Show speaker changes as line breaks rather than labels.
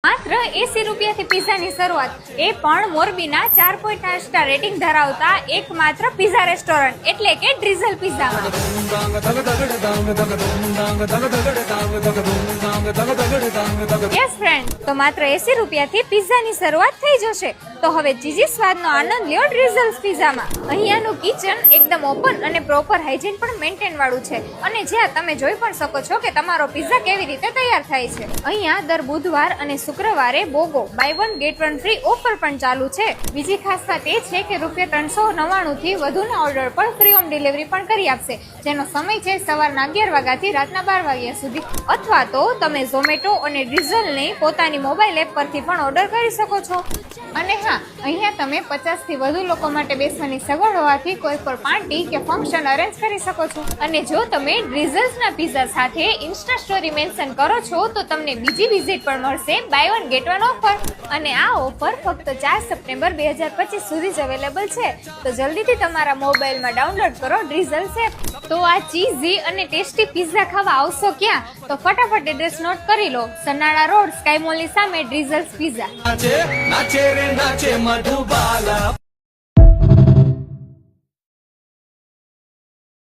માત્ર 80 રૂપિયાથી પિઝાની શરૂઆત, એ પણ મોરબીના 4.8 સ્ટાર રેટિંગ ધરાવતા એકમાત્ર પિઝા રેસ્ટોરન્ટ એટલે કે ડ્રીઝલ પિઝામાં. યસ ફ્રેન્ડ, તો માત્ર 80 રૂપિયાથી પિઝાની શરૂઆત થઈ જશે. તો હવે ચીઝી સ્વાદનો આનંદ લ્યો ડ્રીઝલ પિઝામાં. અહીંયાનું કિચન એકદમ ઓપન અને પ્રોપર હાઇજીન પણ મેન્ટેન વાળું છે, અને જ્યાં તમે જોઈ પણ શકો છો કે તમારો પિઝા કેવી રીતે તૈયાર થાય છે. અહીંયા દર બુધવાર અને શુક્રવારે બોગો બાય 1 ગેટ 1 ફ્રી ઓફર પણ ચાલુ છે. બીજી ખાસ વાત એ છે કે ₹399 થી વધુના ઓર્ડર પર ફ્રી હોમ ડિલિવરી પણ કરી આપશે, જેનો સમય છે સવારના 11 વાગ્યાથી રાતના 12 વાગ્યા સુધી. અથવા તો તમે ઝોમેટો અને ડ્રીઝલની પોતાની મોબાઈલ એપ પરથી પણ ઓર્ડર કરી શકો છો. અને હા, અહીંયા તમે 50 થી વધુ લોકો માટે બેસવાની સગવડ હોવાથી કોઈ પણ પાર્ટી કે ફંક્શન અરેન્જ કરી શકો છો. અને જો તમે ડ્રીઝલ્સના પિઝા સાથે ઇન્સ્ટા સ્ટોરી મેન્શન કરો છો તો તમને બીજી વિઝિટ પણ મળશે બાય 1 ગેટ 1 ઓફર. અને આ ઓફર ફક્ત 4 સપ્ટેમ્બર 2025 સુધી જ અવેલેબલ છે. તો જલ્દીથી તમારા મોબાઈલમાં ડાઉનલોડ કરો ડ્રીઝલ્સ એપ. તો આ ચીઝી અને ટેસ્ટી પિઝા ખાવા આવશો ક્યાં? તો ફટાફટ એડ્રેસ નોટ કરી લો. સનાળા રોડ સ્કાય મોલની સામે ડ્રીઝલ્સ પિઝા.
નાચે રે નાચે મધુબાલા